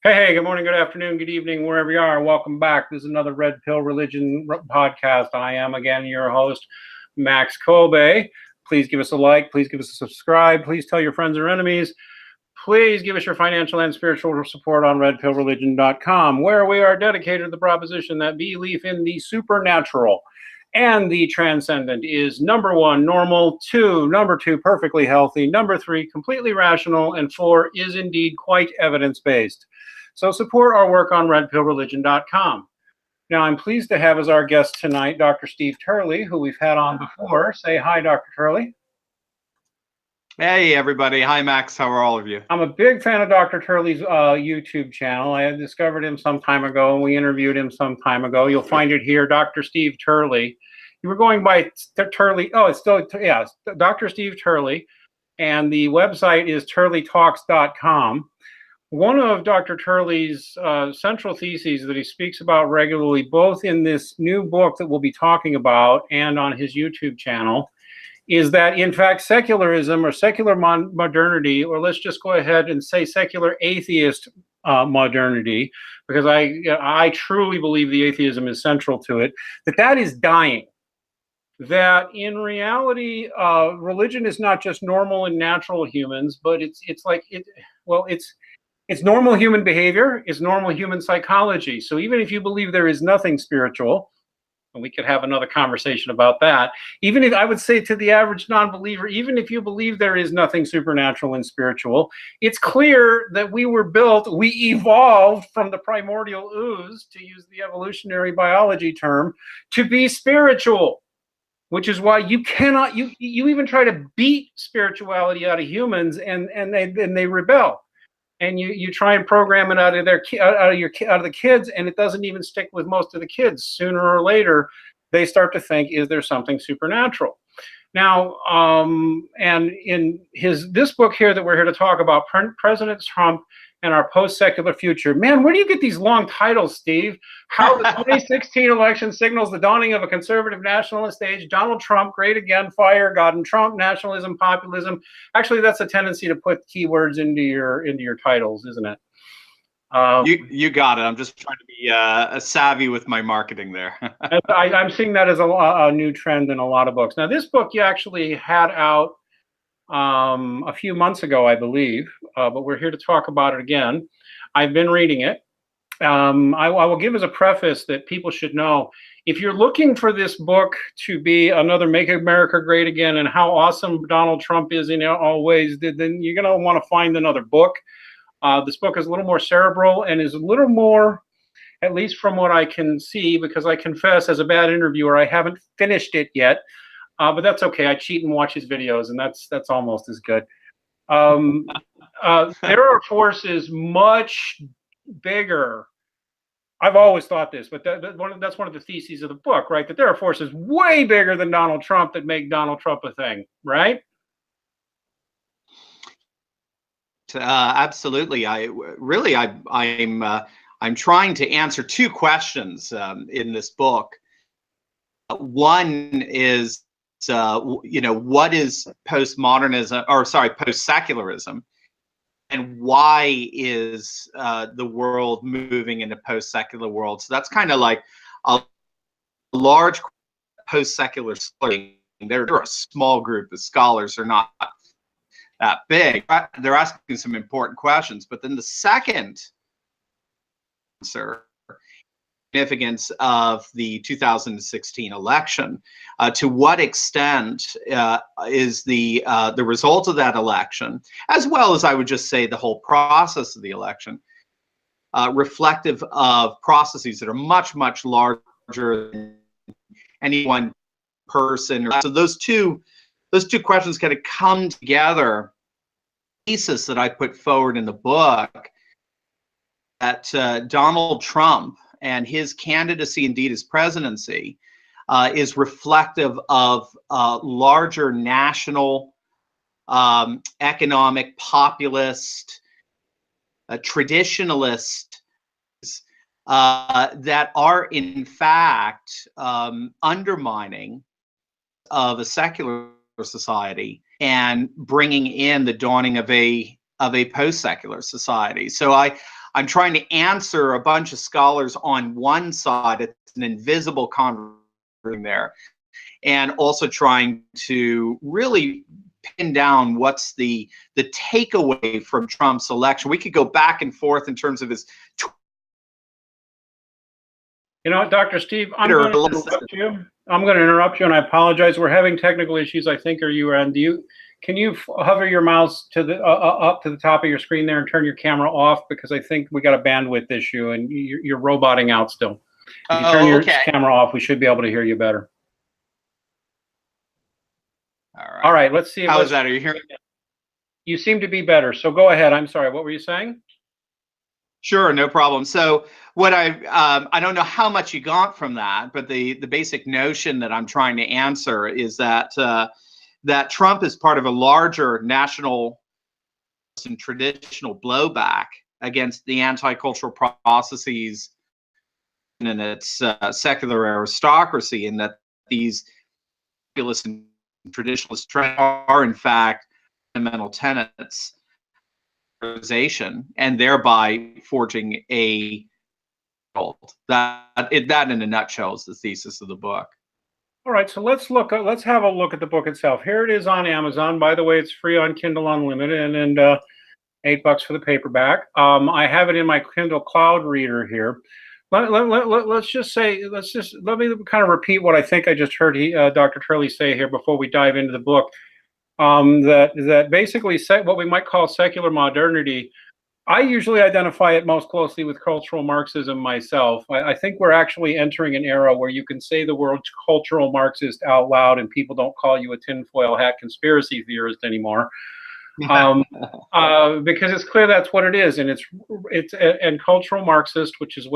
Hey, good morning, good afternoon, good evening, wherever you are. Welcome back. This is another Red Pill Religion podcast. I am, again, your host, Max Kobe. Please give us a like. Please give us a subscribe. Please tell your friends or enemies. Please give us your financial and spiritual support on redpillreligion.com, where we are dedicated to the proposition that belief in the supernatural and the transcendent is number one, normal, number two, perfectly healthy, number three, completely rational, and four, is indeed quite evidence-based. So support our work on redpillreligion.com. Now, I'm pleased to have as our guest tonight Dr. Steve Turley, who we've had on before. Say hi, Dr. Turley. Hey, everybody. Hi, Max. How are all of you? I'm a big fan of Dr. Turley's YouTube channel. I had discovered him some time ago, and we interviewed him some time ago. You'll find it here, Dr. Steve Turley. You were going by Turley. Oh, it's still, yeah, Dr. Steve Turley. And the website is turleytalks.com. One of Dr. Turley's central theses that he speaks about regularly, both in this new book that we'll be talking about and on his YouTube channel, is that, in fact, secularism or secular modernity, or let's just go ahead and say secular atheist modernity, because I truly believe the atheism is central to it, that is dying. That in reality, religion is not just normal and natural humans, but it's normal human behavior, it's normal human psychology. So even if you believe there is nothing spiritual, and we could have another conversation about that, even if I would say to the average non-believer, even if you believe there is nothing supernatural and spiritual, it's clear that we evolved from the primordial ooze, to use the evolutionary biology term, to be spiritual. Which is why you cannot, you even try to beat spirituality out of humans, and they rebel. And you try and program it out of the kids, and it doesn't even stick with most of the kids. Sooner or later, they start to think, is there something supernatural? Now, and in this book here that we're here to talk about, President Trump and Our Post-Secular Future. Man, where do you get these long titles, Steve? How the 2016 election signals the dawning of a conservative nationalist age. Donald Trump, great again, fire, God and Trump, nationalism, populism. Actually, that's a tendency to put keywords into your titles, isn't it? You got it. I'm just trying to be savvy with my marketing there. I'm seeing that as a new trend in a lot of books. Now, this book you actually had out a few months ago, I believe, but we're here to talk about it again. I've been reading it. I will give as a preface that people should know, if you're looking for this book to be another Make America Great Again and how awesome Donald Trump is in all ways, then you're going to want to find another book. This book is a little more cerebral and is a little more, at least from what I can see, because I confess, as a bad interviewer, I haven't finished it yet. But that's okay. I cheat and watch his videos, and that's almost as good. There are forces much bigger. I've always thought this, but that's one of the theses of the book, right? That there are forces way bigger than Donald Trump that make Donald Trump a thing, right? Absolutely. I'm trying to answer two questions in this book. One is, what is post-secularism, and why is the world moving into post-secular world? So that's kind of like a large post-secular study. They're a small group of scholars, are not that big. They're asking some important questions. But then the second answer, significance of the 2016 election. To what extent is the result of that election, as well as I would just say the whole process of the election, reflective of processes that are much, much larger than any one person? So those two questions kind of come together. Thesis that I put forward in the book, that Donald Trump and his candidacy, indeed his presidency, is reflective of larger national, economic, populist, traditionalist that are in fact undermining of a secular society and bringing in the dawning of a post-secular society. So I'm trying to answer a bunch of scholars on one side. It's an invisible conversation there, and also trying to really pin down what's the takeaway from Trump's election. We could go back and forth in terms of his. You know, Dr. Steve, I'm going to interrupt you. I'm going to interrupt you, and I apologize. We're having technical issues, I think, or you are. And can you hover your mouse to the up to the top of your screen there and turn your camera off, because I think we got a bandwidth issue and you're roboting out still. If you turn your camera off, we should be able to hear you better. All right. Let's see. How is that? Are you hearing me? You seem to be better. So go ahead. I'm sorry. What were you saying? Sure, no problem. So what I don't know how much you got from that, but the basic notion that I'm trying to answer is that that Trump is part of a larger national and traditional blowback against the anti-cultural processes and its secular aristocracy, and that these populist and traditionalist trends are in fact fundamental tenets, and thereby forging a that in a nutshell is the thesis of the book. All right, so let's have a look at the book itself. Here it is on Amazon. By the way, it's free on Kindle Unlimited, and $8 for the paperback. I have it in my Kindle Cloud Reader here. Let me kind of repeat what I think I just heard Dr. Turley say here before we dive into the book. That basically what we might call secular modernity. I usually identify it most closely with cultural Marxism myself. I think we're actually entering an era where you can say the word cultural Marxist out loud and people don't call you a tinfoil hat conspiracy theorist anymore. Because it's clear that's what it is, and it's cultural Marxist, which is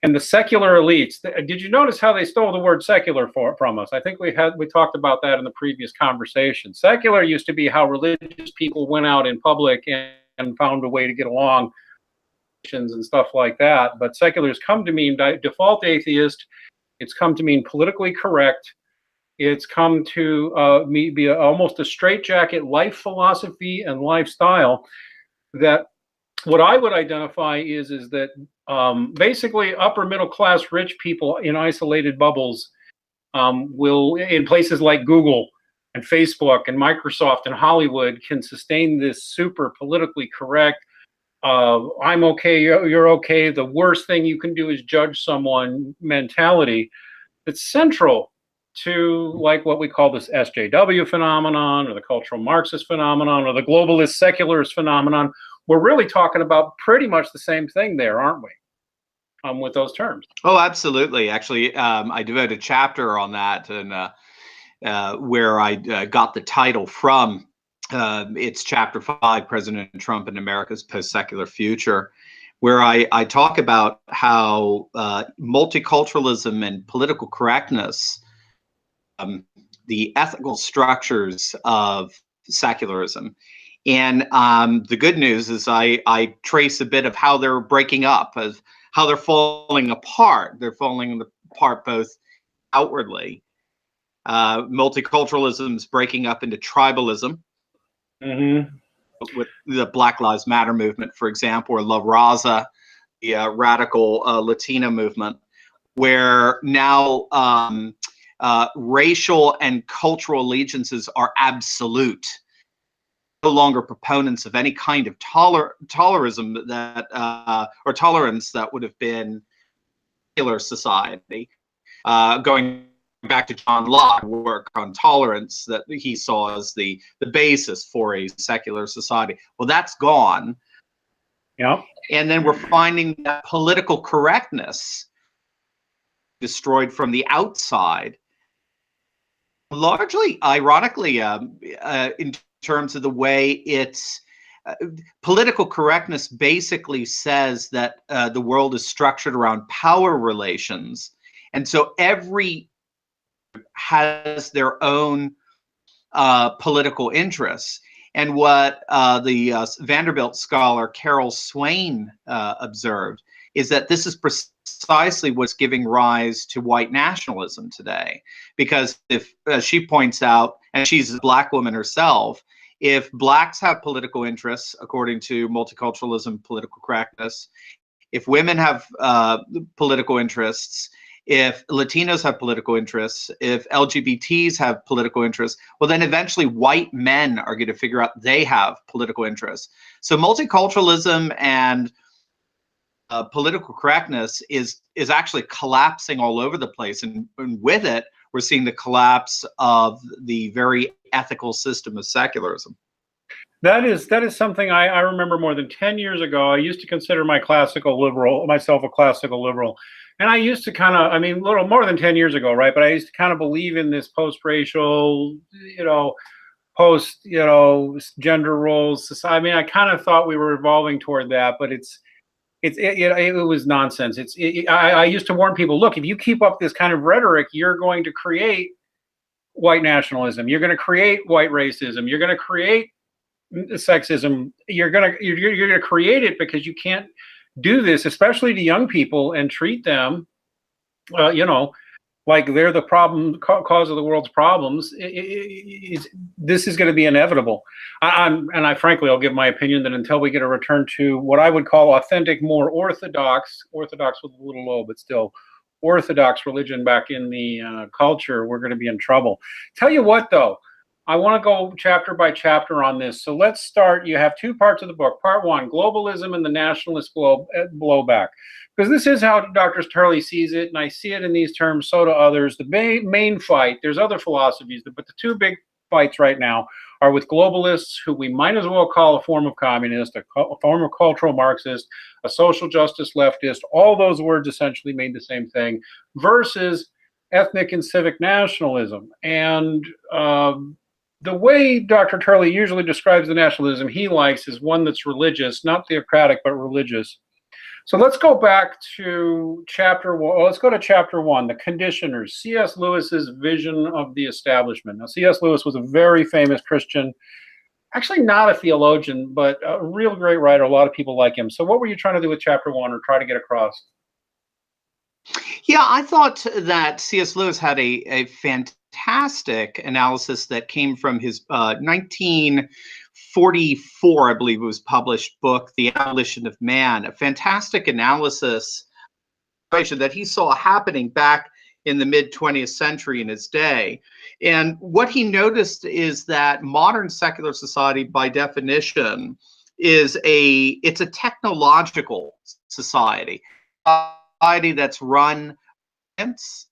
and the secular elites. Did you notice how they stole the word secular from us? I think we talked about that in the previous conversation. Secular used to be how religious people went out in public and found a way to get along and stuff like that. But secular has come to mean default atheist. It's come to mean politically correct. It's come to be almost a straitjacket life philosophy and lifestyle. That what I would identify is that basically upper middle class rich people in isolated bubbles will, in places like Google and Facebook and Microsoft and Hollywood, can sustain this super politically correct, I'm okay, you're okay, the worst thing you can do is judge someone mentality that's central to like what we call this SJW phenomenon, or the cultural Marxist phenomenon, or the globalist secularist phenomenon. We're really talking about pretty much the same thing there, aren't we? With those terms. Oh, absolutely. Actually, I devoted a chapter on that, and where I got the title from. It's chapter 5, President Trump and America's Post-Secular Future, where I talk about how multiculturalism and political correctness, the ethical structures of secularism. And the good news is I trace a bit of how they're breaking up, of how they're falling apart. They're falling apart both outwardly. Multiculturalism is breaking up into tribalism, with the Black Lives Matter movement, for example, or La Raza, the radical Latino movement, where now racial and cultural allegiances are absolute. No longer proponents of any kind of tolerism that or tolerance that would have been secular society. Going back to John Locke's work on tolerance, that he saw as the basis for a secular society. Well, that's gone. Yeah. And then we're finding that political correctness destroyed from the outside, largely, ironically, in terms of the way it's political correctness basically says that the world is structured around power relations, and so every has their own political interests. And what the Vanderbilt scholar Carol Swain observed is that this is precisely what's giving rise to white nationalism today. Because if, as she points out, and she's a Black woman herself, if blacks have political interests, according to multiculturalism, political correctness, if women have political interests, if Latinos have political interests, if LGBTs have political interests, well, then eventually white men are going to figure out they have political interests. So multiculturalism and political correctness is actually collapsing all over the place, and with it, we're seeing the collapse of the very ethical system of secularism. That is something I remember more than 10 years ago. I used to consider myself a classical liberal. And I used to kind of, I mean, a little more than 10 years ago, right? But I used to kind of believe in this post-racial, gender roles society. I mean, I kind of thought we were evolving toward that, but it was nonsense. I used to warn people, look, if you keep up this kind of rhetoric, you're going to create white nationalism. You're going to create white racism. You're going to create sexism. You're going to create it because you can't do this, especially to young people, and treat them, like they're the cause of the world's problems. This is going to be inevitable. Frankly, I'll give my opinion that until we get a return to what I would call authentic, more orthodox with a little O, but still orthodox religion back in the culture, we're going to be in trouble. Tell you what, though, I want to go chapter by chapter on this. So let's start. You have two parts of the book. Part one, globalism and the nationalist blowback. Because this is how Dr. Turley sees it, and I see it in these terms, so do others. The main fight, there's other philosophies, but the two big fights right now are with globalists, who we might as well call a form of communist, a form of cultural Marxist, a social justice leftist. All those words essentially mean the same thing, versus ethnic and civic nationalism. And the way Dr. Turley usually describes the nationalism he likes is one that's religious, not theocratic, but religious. So let's go back to chapter one. Let's go to chapter one, the conditioners, C.S. Lewis's vision of the establishment. Now, C.S. Lewis was a very famous Christian, actually not a theologian, but a real great writer. A lot of people like him. So what were you trying to do with chapter one, or try to get across? Yeah, I thought that C.S. Lewis had a fantastic analysis that came from his 1944, I believe it was published book, The Abolition of Man, a fantastic analysis that he saw happening back in the mid-20th century in his day. And what he noticed is that modern secular society, by definition, it's a technological society. Society that's run, it's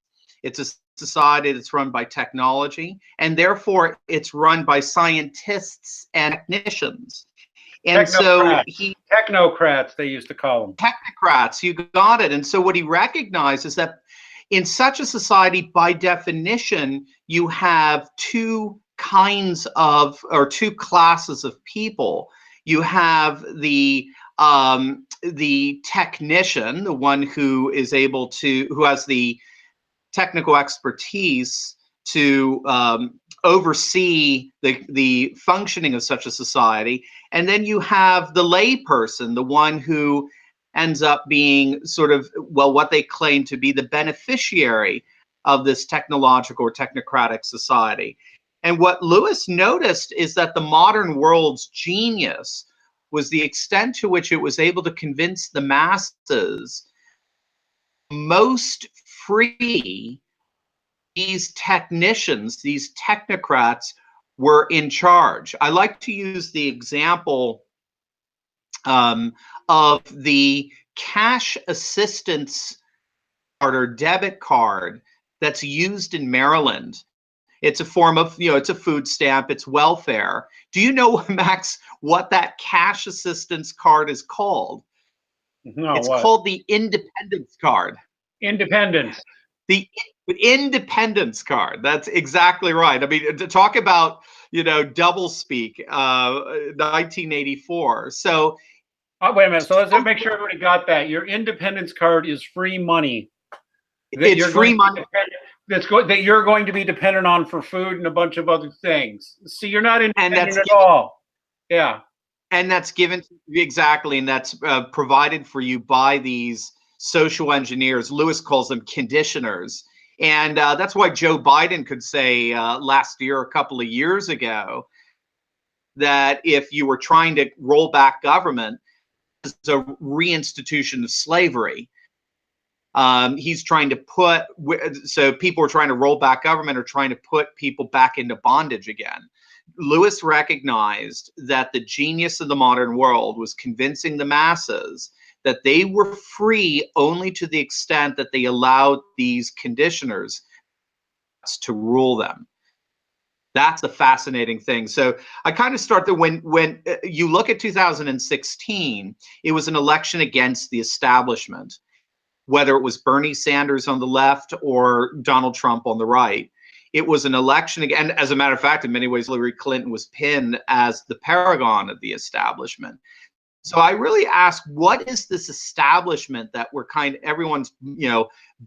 a society that's run by technology, and therefore it's run by scientists and technicians. And so technocrats, they used to call them. Technocrats, you got it. And so what he recognized is that in such a society, by definition, you have two classes of people. You have the technician, the one who has the technical expertise to oversee the functioning of such a society. And then you have the lay person, the one who ends up being sort of, well, what they claim to be the beneficiary of this technological or technocratic society. And what Lewis noticed is that the modern world's genius was the extent to which it was able to convince the masses most free these technicians, these technocrats, were in charge. I like to use the example of the cash assistance card or debit card that's used in Maryland. It's a form of, it's a food stamp, it's welfare. Do you know, Max, what that cash assistance card is called? No, it's called the Independence card. Independence. The Independence card. That's exactly right. I mean, to talk about, double speak, 1984. So, wait a minute. So let's make sure everybody got that. Your Independence card is free money. It's free money. That you're going to be dependent on for food and a bunch of other things. So you're not independent at all. Yeah. And that's given, exactly, and that's provided for you by these social engineers. Lewis calls them conditioners. And that's why Joe Biden could say last year, a couple of years ago, that if you were trying to roll back government, it's a reinstitution of slavery. He's trying to put, so people are trying to roll back government or trying to put people back into bondage again. Lewis recognized that the genius of the modern world was convincing the masses that they were free only to the extent that they allowed these conditioners to rule them. That's the fascinating thing. So I kind of start that when you look at 2016, it was an election against the establishment, whether it was Bernie Sanders on the left or Donald Trump on the right. It was an election again. As a matter of fact, in many ways, Hillary Clinton was pinned as the paragon of the establishment. So I really ask, what is this establishment that we're everyone's,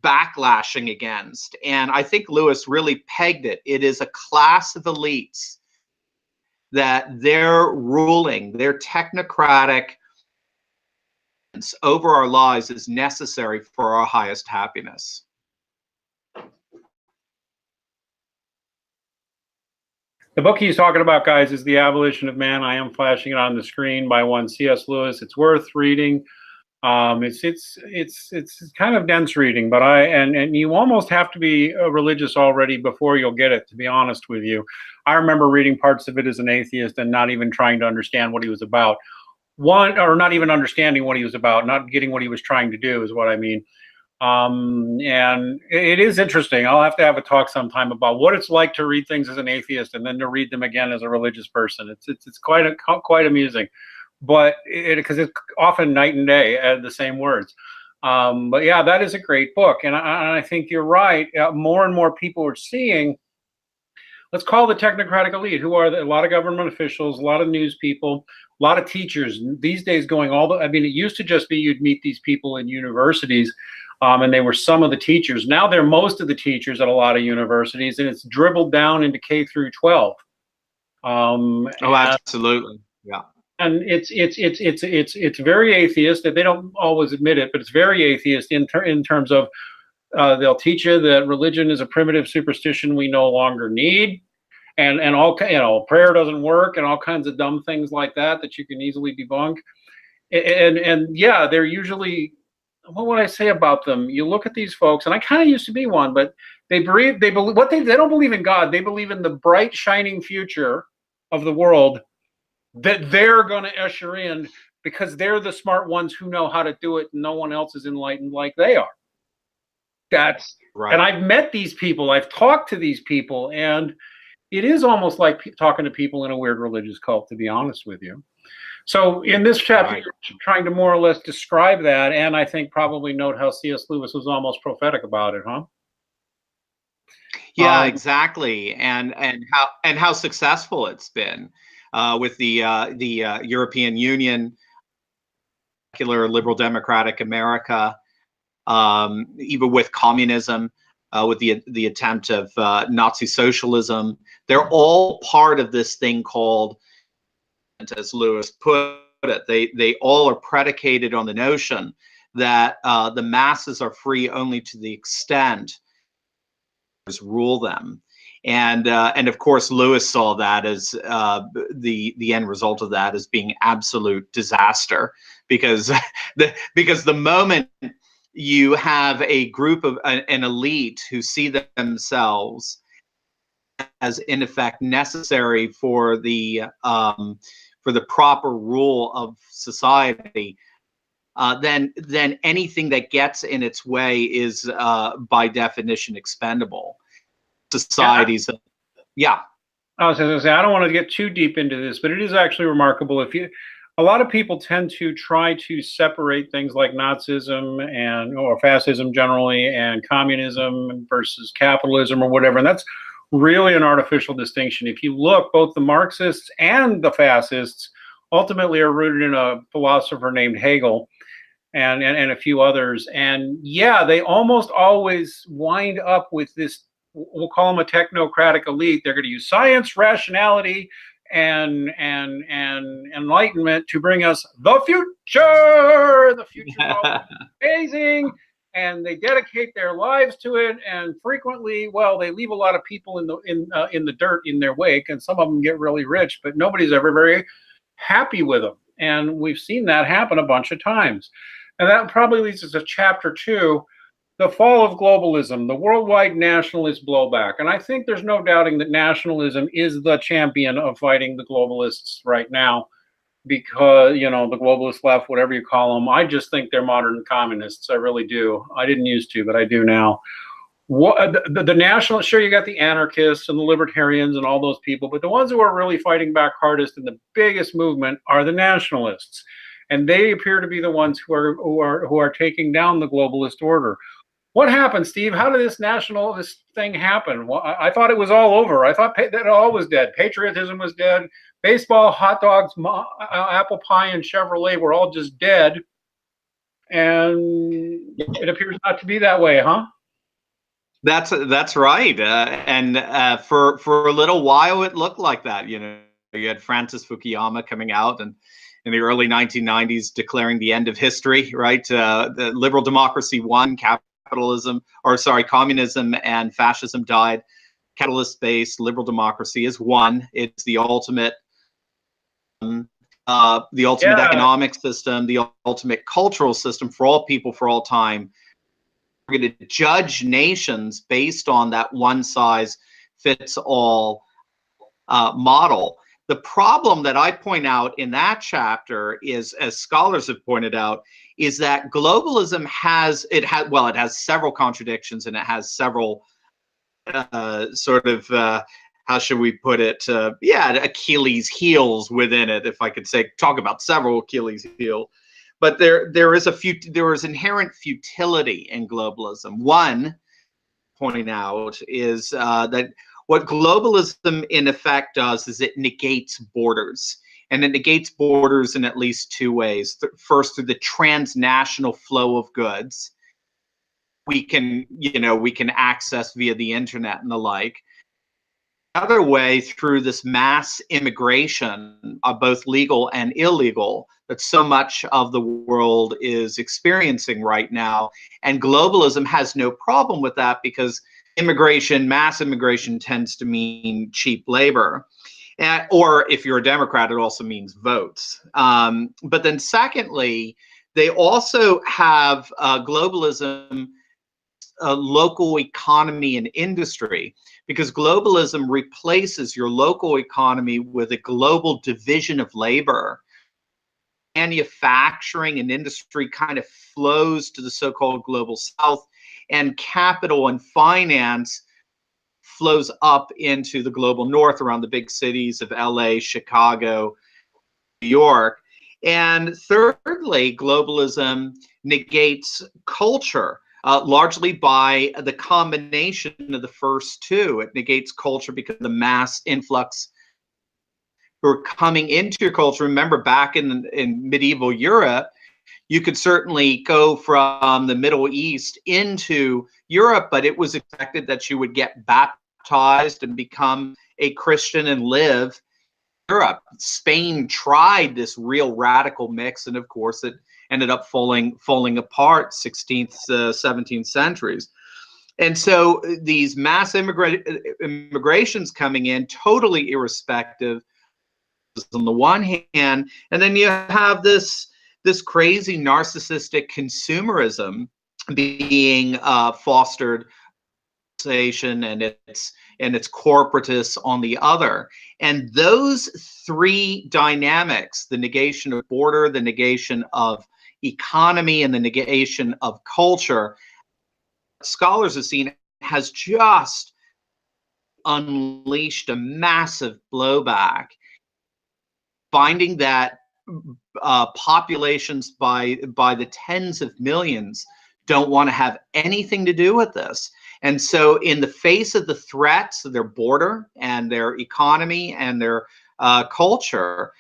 backlashing against? And I think Lewis really pegged it. It is a class of elites that their ruling, their technocratic over our lives is necessary for our highest happiness. The book he's talking about, guys, is The Abolition of Man. I am flashing it on the screen by one C.S. Lewis. It's worth reading. It's kind of dense reading, but and you almost have to be religious already before you'll get it, to be honest with you. I remember reading parts of it as an atheist and not even trying to understand what he was about. Or not even understanding what he was about, not getting what he was trying to do is what I mean. And it is interesting. I'll have to have a talk sometime about what it's like to read things as an atheist and then to read them again as a religious person. It's quite amusing, but because it's often night and day, the same words. But yeah, that is a great book, and I think you're right. More and more people are seeing. Let's call the technocratic elite, who are a lot of government officials, a lot of news people, a lot of teachers. These days, I mean, it used to just be you'd meet these people in universities. And they were some of the teachers. Now they're most of the teachers at a lot of universities, and it's dribbled down into K through 12. Absolutely, yeah. And it's very atheist. They don't always admit it, but it's very atheist in terms of they'll teach you that religion is a primitive superstition we no longer need, and all prayer doesn't work, and all kinds of dumb things like that you can easily debunk. And yeah, they're usually. What would I say about them? You look at these folks, and I kind of used to be one, but they believe they don't believe in God. They believe in the bright, shining future of the world that they're going to usher in because they're the smart ones who know how to do it, and no one else is enlightened like they are. That's right. And I've met these people. I've talked to these people, and it is almost like talking to people in a weird religious cult, to be honest with you. So in this chapter, you're trying to more or less describe that, and I think probably note how C.S. Lewis was almost prophetic about it, huh? Yeah, exactly, and how successful it's been with the European Union, secular liberal democratic America, even with communism, with the attempt of Nazi socialism. They're all part of this thing called, as Lewis put it, they all are predicated on the notion that the masses are free only to the extent rule them, and of course Lewis saw that as the end result of that as being absolute disaster, because the moment you have a group of an elite who see themselves as in effect necessary for the proper rule of society, then anything that gets in its way is by definition expendable. Societies, yeah. I was going to say, I don't want to get too deep into this, but it is actually remarkable. A lot of people tend to try to separate things like Nazism or fascism generally and communism versus capitalism or whatever, and that's really an artificial distinction. If you look, both the Marxists and the fascists ultimately are rooted in a philosopher named Hegel and a few others. And yeah, they almost always wind up with this, we'll call them a technocratic elite. They're going to use science, rationality, and enlightenment to bring us the future. The future is amazing. and they dedicate their lives to it. And frequently, well, they leave a lot of people in the dirt in their wake, and some of them get really rich, but nobody's ever very happy with them. And we've seen that happen a bunch of times. And that probably leads us to chapter 2, the fall of globalism, the worldwide nationalist blowback. And I think there's no doubting that nationalism is the champion of fighting the globalists right now, because, you know, the globalist left, whatever you call them, I just think they're modern communists. I really do. I didn't used to, but I do now. What the nationalists, sure, you got the anarchists and the libertarians and all those people, but the ones who are really fighting back hardest and the biggest movement are the nationalists. And they appear to be the ones who are taking down the globalist order. What happened, Steve? How did this thing happen? Well, I thought it was all over. I thought that all was dead. Patriotism was dead. Baseball, hot dogs, apple pie, and Chevrolet were all just dead. And it appears not to be that way, huh? That's right. And for a little while, it looked like that. You know, you had Francis Fukuyama coming out and in the early 1990s declaring the end of history. Right, the liberal democracy won. Communism and fascism died. Capitalist-based liberal democracy is won. It's the ultimate economic system, the ultimate cultural system for all people for all time. We're going to judge nations based on that one-size-fits-all model. The problem that I point out in that chapter is, as scholars have pointed out, is that globalism has several contradictions, and it has several how should we put it? Achilles heels within it, if I could talk about several Achilles heels. But there is inherent futility in globalism. One, pointing out, is that what globalism in effect does is it negates borders. And it negates borders in at least two ways. First, through the transnational flow of goods we can access via the internet and the like. Other way, through this mass immigration, both legal and illegal, that so much of the world is experiencing right now. And globalism has no problem with that, because mass immigration tends to mean cheap labor. Or if you're a Democrat, it also means votes. But then secondly, they also have globalism, local economy and industry, because globalism replaces your local economy with a global division of labor. Manufacturing and industry kind of flows to the so-called global south, and capital and finance flows up into the global north around the big cities of LA, Chicago, New York. And thirdly, globalism negates culture, largely by the combination of the first two. It negates culture because of the mass influx who are coming into your culture. Remember, back in medieval Europe, you could certainly go from the Middle East into Europe, but it was expected that you would get baptized and become a Christian and live in Europe. Spain tried this real radical mix, and of course it ended up falling apart 16th, 17th centuries. And so these mass immigrations coming in, totally irrespective on the one hand, and then you have this crazy narcissistic consumerism being fostered, and its corporatists on the other. And those three dynamics, the negation of border, the negation of economy, and the negation of culture, scholars have seen has just unleashed a massive blowback, finding that populations by the tens of millions don't want to have anything to do with this. And so in the face of the threats of their border and their economy and their culture,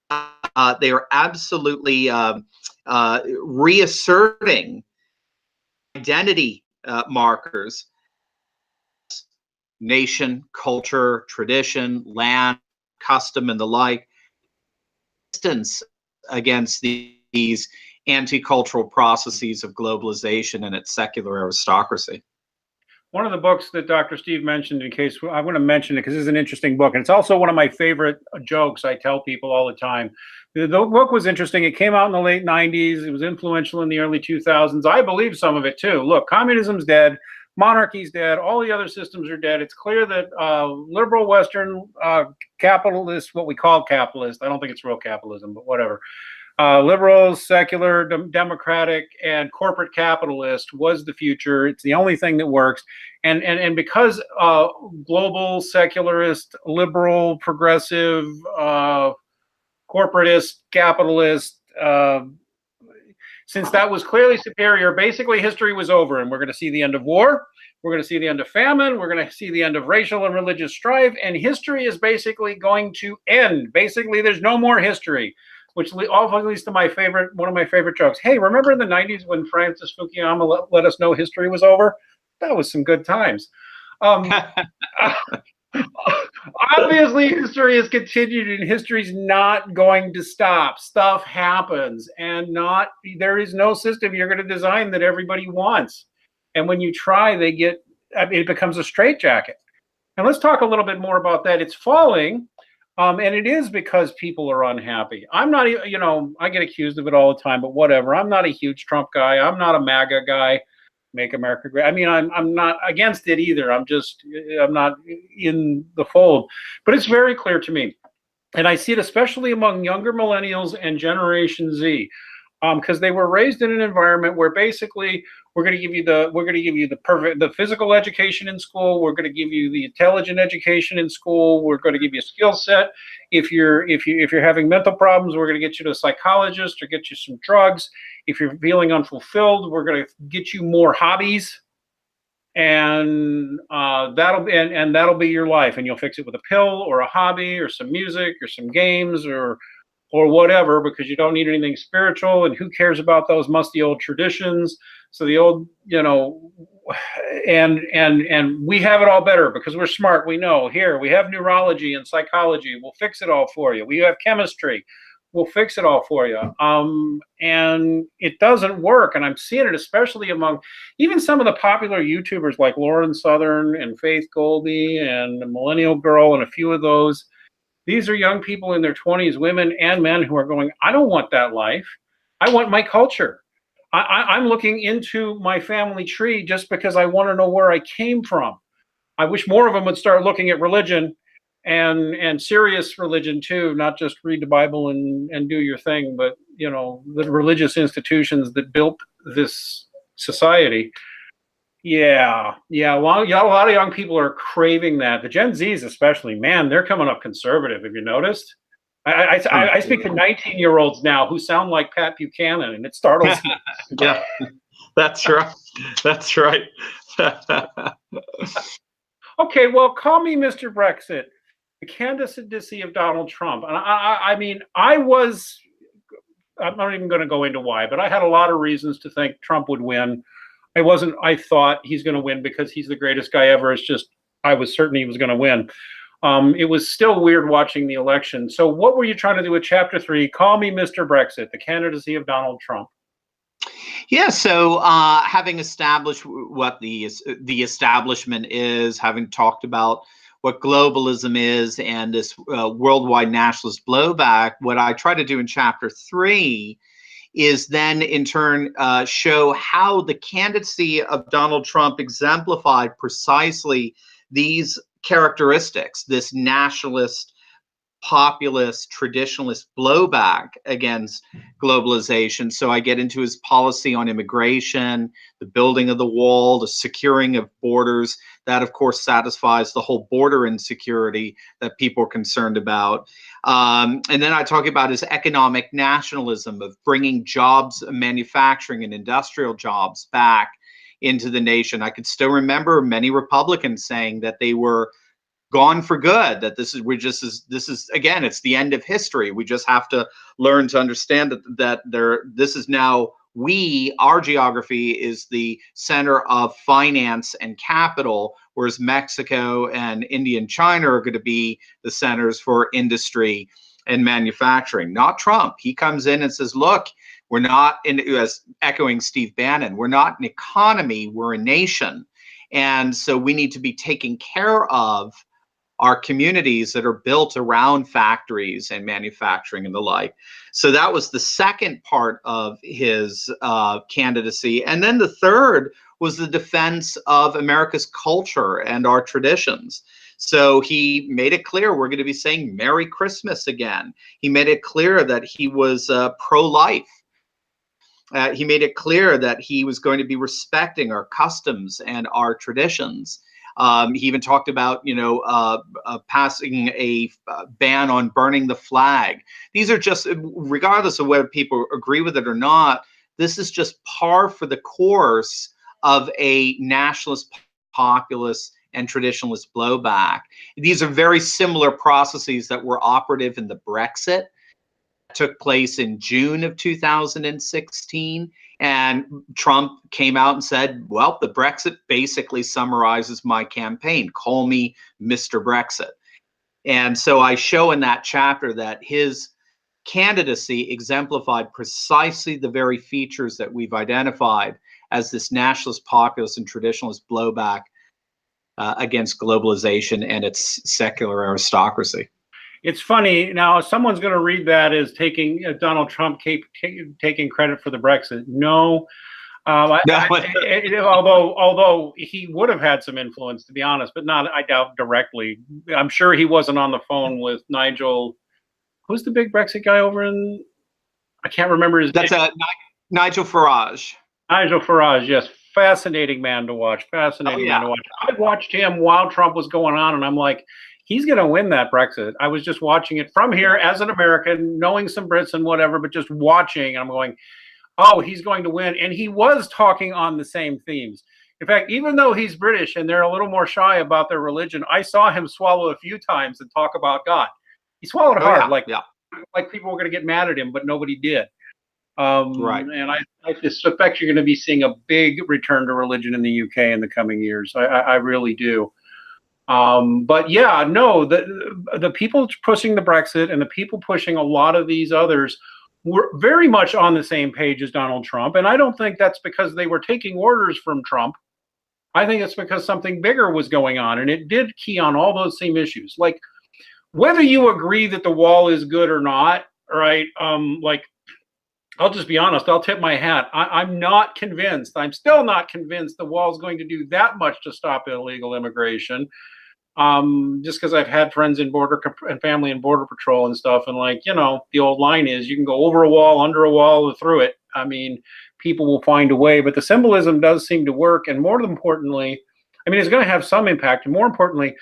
they are absolutely reasserting identity markers: nation, culture, tradition, land, custom, and the like, against these anti-cultural processes of globalization and its secular aristocracy. One of the books that Dr. Steve mentioned, in case I want to mention it because this is an interesting book, and it's also one of my favorite jokes I tell people all the time. The book was interesting. It came out in the late 90s. It was influential in the early 2000s. I believe some of it too. Look, communism's dead. Monarchy's dead. All the other systems are dead. It's clear that liberal Western capitalist, what we call capitalist, I don't think it's real capitalism, but whatever. Liberal, secular, democratic, and corporate capitalist was the future. It's the only thing that works. And because global, secularist, liberal, progressive, corporatist, capitalist, since that was clearly superior, basically history was over, and we're going to see the end of war. We're going to see the end of famine. We're going to see the end of racial and religious strife, and history is basically going to end. Basically, there's no more history, which leads to one of my favorite jokes. Hey, remember in the 90s when Francis Fukuyama let us know history was over? That was some good times. Obviously, history has continued, and history's not going to stop. Stuff happens, and there is no system you're going to design that everybody wants. And when you try, it becomes a straitjacket. And let's talk a little bit more about that. It's falling, and it is because people are unhappy. I'm not, I get accused of it all the time, but whatever. I'm not a huge Trump guy. I'm not a MAGA guy. Make America Great. I mean, I'm not against it either. I'm not in the fold. But it's very clear to me, and I see it especially among younger millennials and Generation Z, because they were raised in an environment where basically we're going to give you the physical education in school. We're going to give you the intelligent education in school. We're going to give you a skill set. If you're having mental problems, we're going to get you to a psychologist or get you some drugs. If you're feeling unfulfilled, we're going to get you more hobbies, and that'll be your life, and you'll fix it with a pill or a hobby or some music or some games or whatever, because you don't need anything spiritual, and who cares about those musty old traditions? So the old, and we have it all better because we're smart. We know here we have neurology and psychology. We'll fix it all for you. We have chemistry. We'll fix it all for you. And it doesn't work. And I'm seeing it especially among even some of the popular YouTubers like Lauren Southern and Faith Goldie and the Millennial Girl and a few of those. These are young people in their 20s, women and men, who are going, I don't want that life. I want my culture. I'm looking into my family tree just because I want to know where I came from. I wish more of them would start looking at religion and serious religion too, not just read the Bible and do your thing, but the religious institutions that built this society. Yeah. A lot of young people are craving that. The Gen Zs especially, man, they're coming up conservative. Have you noticed? I speak to 19-year-olds now who sound like Pat Buchanan, and it startles me. Yeah, that's right. That's right. Okay, well, call me Mr. Brexit, the candidacy of Donald Trump. And I'm not even going to go into why, but I had a lot of reasons to think Trump would win. I thought he's going to win because he's the greatest guy ever. It's just, I was certain he was going to win. It was still weird watching the election. So what were you trying to do with Chapter 3? Call me Mr. Brexit, the candidacy of Donald Trump. Yeah, so having established what the establishment is, having talked about what globalism is and this worldwide nationalist blowback, what I try to do in Chapter 3 is then in turn show how the candidacy of Donald Trump exemplified precisely these characteristics, this nationalist, populist, traditionalist blowback against globalization. So I get into his policy on immigration, the building of the wall, the securing of borders. That, of course, satisfies the whole border insecurity that people are concerned about. And then I talk about his economic nationalism of bringing jobs, manufacturing and industrial jobs back into the nation. I could still remember many Republicans saying that they were gone for good, that this is again, it's the end of history. We just have to learn to understand that this is now, our geography is the center of finance and capital, whereas Mexico and India and China are going to be the centers for industry and manufacturing. Not Trump. He comes in and says, look, We're not in, as echoing Steve Bannon, we're not an economy, we're a nation. And so we need to be taking care of our communities that are built around factories and manufacturing and the like. So that was the second part of his candidacy. And then the third was the defense of America's culture and our traditions. So he made it clear we're going to be saying Merry Christmas again. He made it clear that he was pro-life. He made it clear that he was going to be respecting our customs and our traditions. He even talked about, passing a ban on burning the flag. These are just, regardless of whether people agree with it or not, this is just par for the course of a nationalist, populist, and traditionalist blowback. These are very similar processes that were operative in the Brexit. Took place in June of 2016, and Trump came out and said, well, the Brexit basically summarizes my campaign. Call me Mr. Brexit. And so I show in that chapter that his candidacy exemplified precisely the very features that we've identified as this nationalist, populist, and traditionalist blowback against globalization and its secular aristocracy. It's funny now. Someone's going to read that as taking Donald Trump taking credit for the Brexit. No, although he would have had some influence, to be honest, but not, I doubt, directly. I'm sure he wasn't on the phone with Nigel. Who's the big Brexit guy over in? I can't remember his name. That's Nigel Farage. Nigel Farage, yes, fascinating man to watch. Fascinating man to watch. I watched him while Trump was going on, and I'm like, he's going to win that Brexit. I was just watching it from here as an American, knowing some Brits and whatever, but just watching. And I'm going, oh, he's going to win. And he was talking on the same themes. In fact, even though he's British and they're a little more shy about their religion, I saw him swallow a few times and talk about God. He swallowed hard, like people were going to get mad at him, but nobody did. Right. And I suspect you're going to be seeing a big return to religion in the UK in the coming years. I really do. But yeah, no, the people pushing the Brexit and the people pushing a lot of these others were very much on the same page as Donald Trump. And I don't think that's because they were taking orders from Trump. I think it's because something bigger was going on, and it did key on all those same issues. Like, whether you agree that the wall is good or not, right? Like, I'll just be honest, I'll tip my hat. I'm not convinced. I'm still not convinced the wall is going to do that much to stop illegal immigration. Just because I've had friends in border and family in border patrol and stuff, and like, the old line is you can go over a wall, under a wall, or through it. I mean, people will find a way, but the symbolism does seem to work. And more importantly, I mean, it's going to have some impact. And more importantly,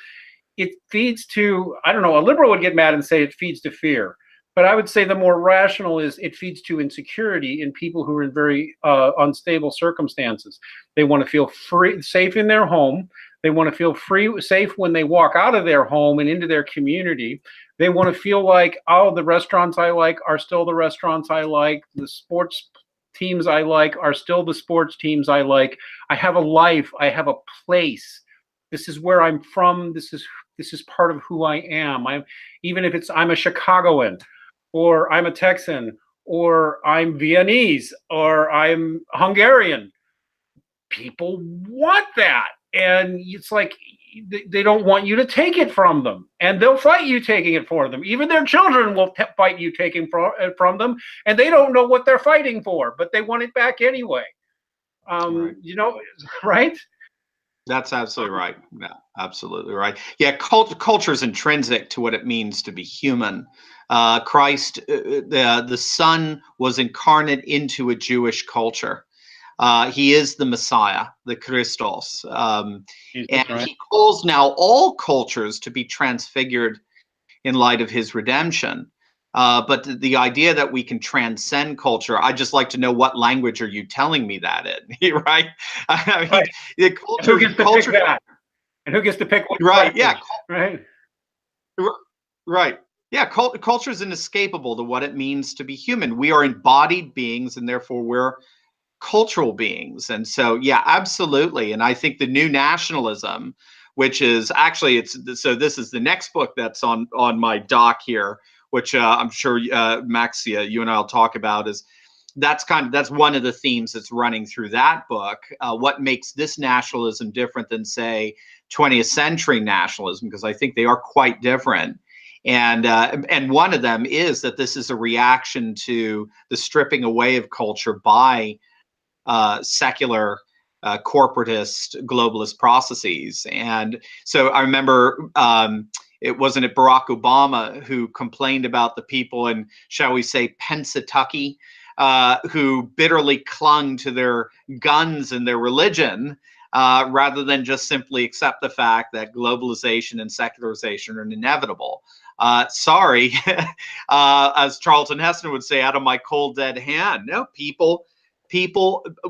it feeds to, I don't know, a liberal would get mad and say it feeds to fear. But I would say the more rational is it feeds to insecurity in people who are in very unstable circumstances. They want to feel free, safe in their home. They want to feel safe when they walk out of their home and into their community. They want to feel like, oh, the restaurants I like are still the restaurants I like. The sports teams I like are still the sports teams I like. I have a life. I have a place. This is where I'm from. This is part of who I am. Even if I'm a Chicagoan, or I'm a Texan, or I'm Viennese, or I'm Hungarian. People want that. And it's like, they don't want you to take it from them. And they'll fight you taking it for them. Even their children will fight you taking from them. And they don't know what they're fighting for, but they want it back anyway. Right. Right? That's absolutely right. Yeah, absolutely right. Yeah, culture is intrinsic to what it means to be human. Christ, the Son, was incarnate into a Jewish culture. He is the Messiah, the Christos. And he calls now all cultures to be transfigured in light of his redemption. But the idea that we can transcend culture, I'd just like to know, what language are you telling me that in, right? I mean, right. The culture, who gets to pick that? And who gets to pick what? Right, yeah. Right. Right. Yeah, culture is inescapable to what it means to be human. We are embodied beings, and therefore we're cultural beings. And so, yeah, absolutely. And I think the new nationalism, which is actually, so this is the next book that's on my dock here, which I'm sure, Max, you and I will talk about, is that's one of the themes that's running through that book. What makes this nationalism different than, say, 20th century nationalism? Because I think they are quite different. And one of them is that this is a reaction to the stripping away of culture by secular, corporatist, globalist processes. And so I remember it wasn't Barack Obama who complained about the people in, shall we say, Pennsatucky, who bitterly clung to their guns and their religion, rather than just simply accept the fact that globalization and secularization are inevitable. Sorry, as Charlton Heston would say, out of my cold dead hand. No, people,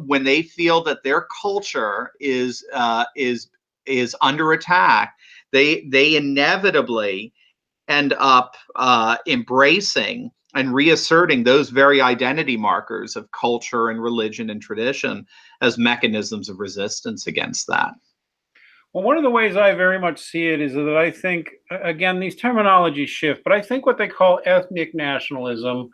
when they feel that their culture is under attack, they inevitably end up embracing and reasserting those very identity markers of culture and religion and tradition as mechanisms of resistance against that. Well, one of the ways I very much see it is that I think, again, these terminologies shift, but I think what they call ethnic nationalism,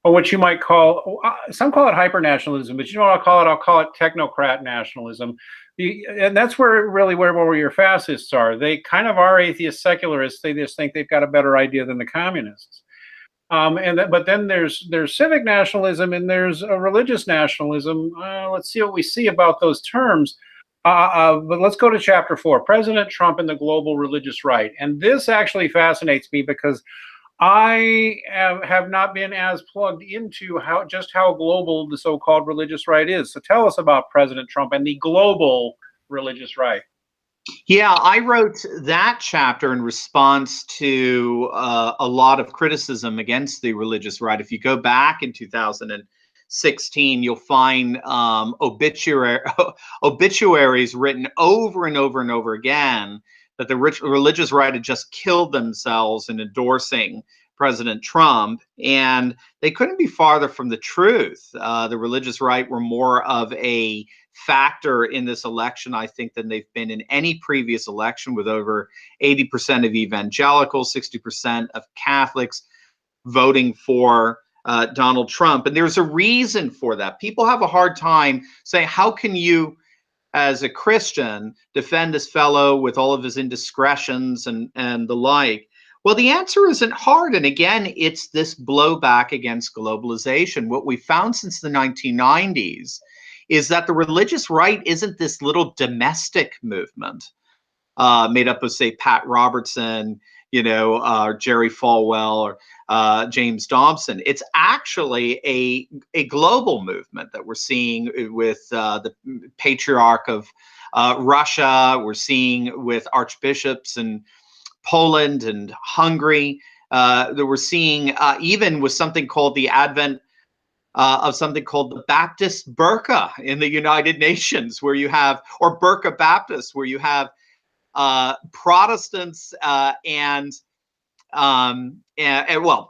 or what you might call, some call it hyper-nationalism, but you know what I'll call it? I'll call it technocrat nationalism. And that's where your fascists are. They kind of are atheist secularists. They just think they've got a better idea than the communists. But then there's civic nationalism and there's a religious nationalism. Let's see what we see about those terms. But let's go to chapter 4, President Trump and the Global Religious Right. And this actually fascinates me because I have not been as plugged into how global the so-called religious right is. So tell us about President Trump and the global religious right. Yeah, I wrote that chapter in response to a lot of criticism against the religious right. If you go back in 2016, you'll find obituaries written over and over and over again that the religious right had just killed themselves in endorsing President Trump, and they couldn't be farther from the truth. The religious right were more of a factor in this election, I think, than they've been in any previous election, with over 80% of evangelicals, 60% of Catholics voting for Donald Trump. And there's a reason for that. People have a hard time saying, how can you, as a Christian, defend this fellow with all of his indiscretions and the like? Well, the answer isn't hard. And again, it's this blowback against globalization. What we found since the 1990s is that the religious right isn't this little domestic movement made up of, say, Pat Robertson, Jerry Falwell, or James Dobson. It's actually a global movement that we're seeing with the Patriarch of Russia. We're seeing with archbishops in Poland and Hungary. That we're seeing even with something called the advent of something called the Baptist Burqa in the United Nations, where you have, or Burqa Baptists, where you have Protestants and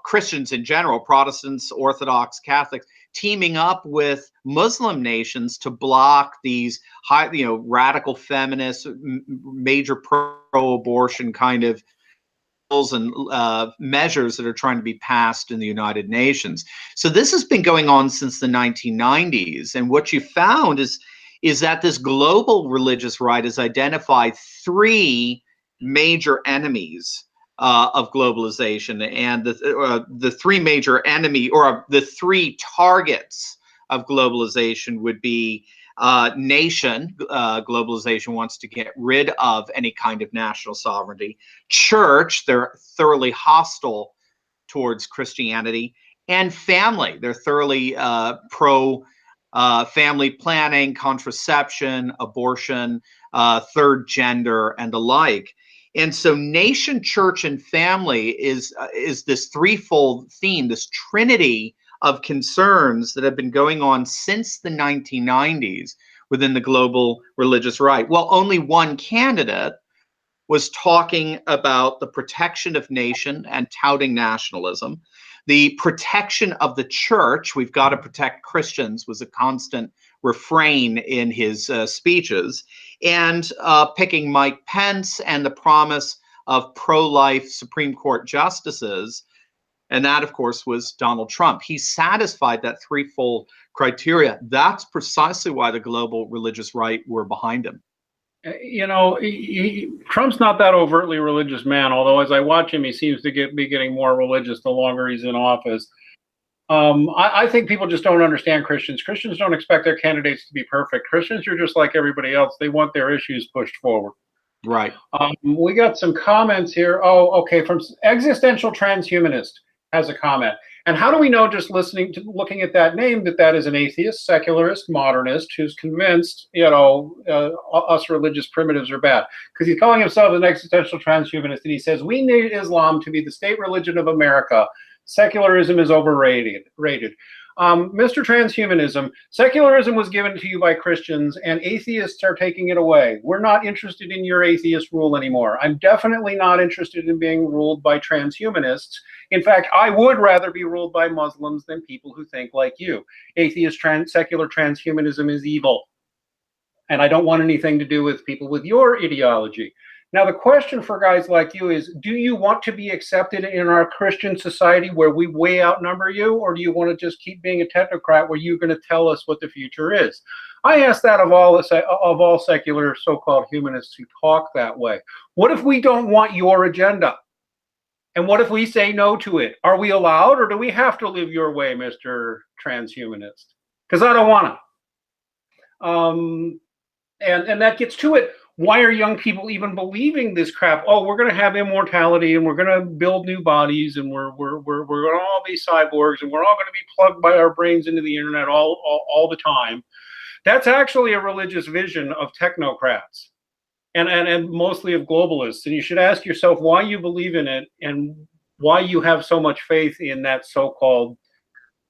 Christians in general, Protestants, Orthodox, Catholics, teaming up with Muslim nations to block these radical feminist, major pro-abortion kind of bills and measures that are trying to be passed in the United Nations. So this has been going on since the 1990s, and what you found is that this global religious right has identified three major enemies of globalization, and the three major enemy, or the three targets of globalization would be nation. Globalization wants to get rid of any kind of national sovereignty. Church, they're thoroughly hostile towards Christianity. And family, they're thoroughly pro family planning, contraception, abortion, third gender, and the like. And so nation, church, and family is this threefold theme, this trinity of concerns that have been going on since the 1990s within the global religious right. Well, only one candidate was talking about the protection of nation and touting nationalism. The protection of the church, we've got to protect Christians, was a constant refrain in his speeches. And picking Mike Pence and the promise of pro-life Supreme Court justices And that, of course, was Donald Trump. He satisfied that threefold criteria. That's precisely why the global religious right were behind him. You know, Trump's not that overtly religious man, although as I watch him, he seems to be getting more religious the longer he's in office. I think people just don't understand Christians. Christians don't expect their candidates to be perfect. Christians are just like everybody else. They want their issues pushed forward. Right. We got some comments here. Oh, okay. From Existential Transhumanist has a comment. And how do we know, just looking at that name, that that is an atheist, secularist, modernist who's convinced, you know, us religious primitives are bad? Because he's calling himself an existential transhumanist, and he says we need Islam to be the state religion of America. Secularism is overrated. Mr. Transhumanism, secularism was given to you by Christians, and atheists are taking it away. We're not interested in your atheist rule anymore. I'm definitely not interested in being ruled by transhumanists. In fact, I would rather be ruled by Muslims than people who think like you. Secular transhumanism is evil. And I don't want anything to do with people with your ideology. Now, the question for guys like you is, do you want to be accepted in our Christian society where we way outnumber you, or do you want to just keep being a technocrat where you're going to tell us what the future is? I ask that of all secular so-called humanists who talk that way. What if we don't want your agenda? And what if we say no to it? Are we allowed, or do we have to live your way, Mr. Transhumanist? Because I don't want to. And that gets to it. Why are young people even believing this crap? Oh, we're going to have immortality, and we're going to build new bodies, and we're going to all be cyborgs, and we're all going to be plugged by our brains into the internet all the time. That's actually a religious vision of technocrats and mostly of globalists. And you should ask yourself why you believe in it and why you have so much faith in that so-called